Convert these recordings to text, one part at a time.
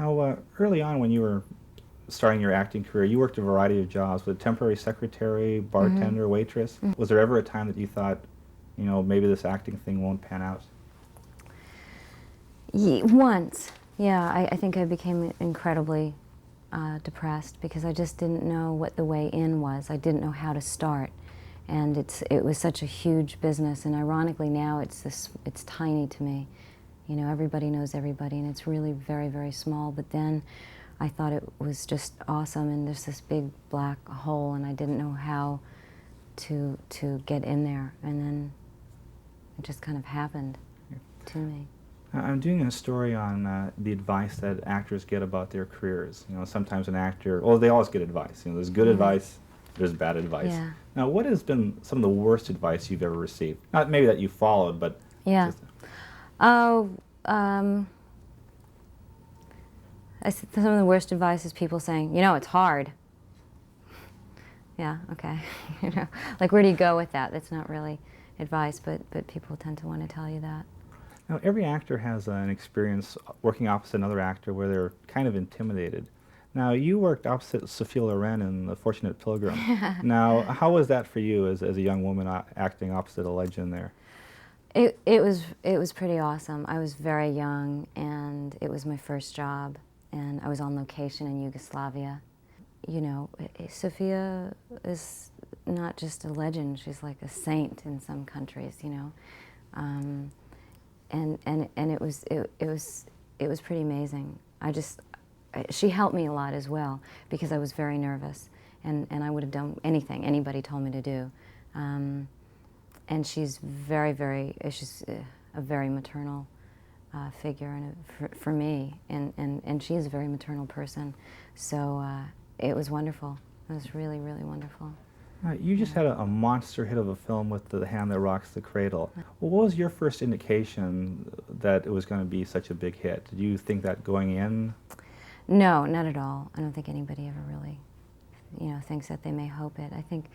Now, early on when you were starting your acting career, you worked a variety of jobs, with temporary secretary, bartender, waitress. Was there ever a time that you thought, you know, maybe this acting thing won't pan out? Once, yeah. I think I became incredibly depressed because I just didn't know what the way in was. I didn't know how to start. And it was such a huge business, and ironically now it's tiny to me. You know, everybody knows everybody, and it's really very, very small. But then I thought it was just awesome, and there's this big black hole, and I didn't know how to get in there. And then it just kind of happened to me. I'm doing a story on the advice that actors get about their careers. You know, sometimes an actor, well, they always get advice. You know, there's good advice, there's bad advice. Yeah. Now, what has been some of the worst advice you've ever received? Not maybe that you followed, but yeah. Oh, some of the worst advice is people saying, you know, it's hard. Yeah, okay. You know, like, where do you go with that? That's not really advice, but people tend to want to tell you that. Now, every actor has an experience working opposite another actor where they're kind of intimidated. Now, you worked opposite Sophia Loren in The Fortunate Pilgrim. Now, how was that for you as a young woman acting opposite a legend there? It was pretty awesome. I was very young, and it was my first job, and I was on location in Yugoslavia. You know, Sophia is not just a legend; she's like a saint in some countries. You know, and it was pretty amazing. She helped me a lot as well because I was very nervous, and I would have done anything anybody told me to do. And she's she's a very maternal figure and for me, and she is a very maternal person. So it was wonderful. It was really, really wonderful. You just had a monster hit of a film with The Hand That Rocks the Cradle. Well, what was your first indication that it was going to be such a big hit? Did you think that going in? No, not at all. I don't think anybody ever really, you know, thinks that they may hope it. I think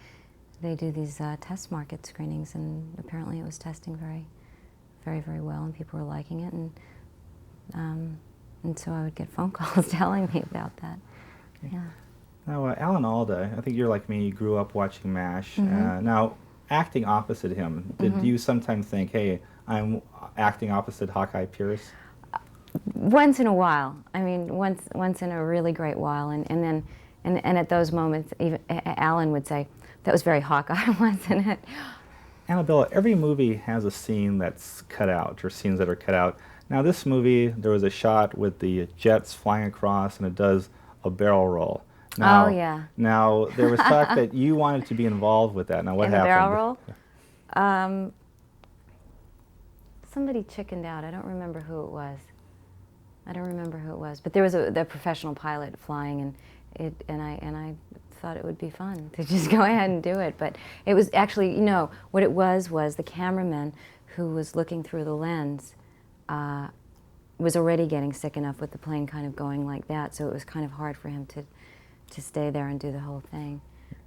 they do these test market screenings, and apparently it was testing very, very, very well, and people were liking it, and so I would get phone calls telling me about that. Yeah. Now, Alan Alda, I think you're like me, you grew up watching MASH. Now, acting opposite him, did you sometimes think, hey, I'm acting opposite Hawkeye Pierce? Once in a while. I mean, once in a really great while, and at those moments, even Alan would say, that was very Hawkeye, wasn't it? Annabella, every movie has a scene that's cut out, or scenes that are cut out. Now, this movie, there was a shot with the jets flying across, and it does a barrel roll. Now, oh, yeah. Now, there was talk that you wanted to be involved with that. Now, what happened? In the barrel roll? Somebody chickened out. I don't remember who it was. But there was the professional pilot flying, and I thought it would be fun to just go ahead and do it. But it was actually, you know, what it was the cameraman who was looking through the lens was already getting sick enough with the plane kind of going like that, so it was kind of hard for him to stay there and do the whole thing.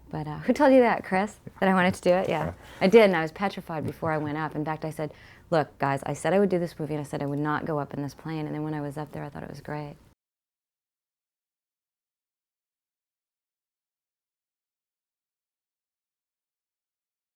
But who told you that, Chris? That I wanted to do it? Yeah, I did, and I was petrified before I went up. In fact, I said, look, guys, I said I would do this movie, and I said I would not go up in this plane, and then when I was up there, I thought it was great.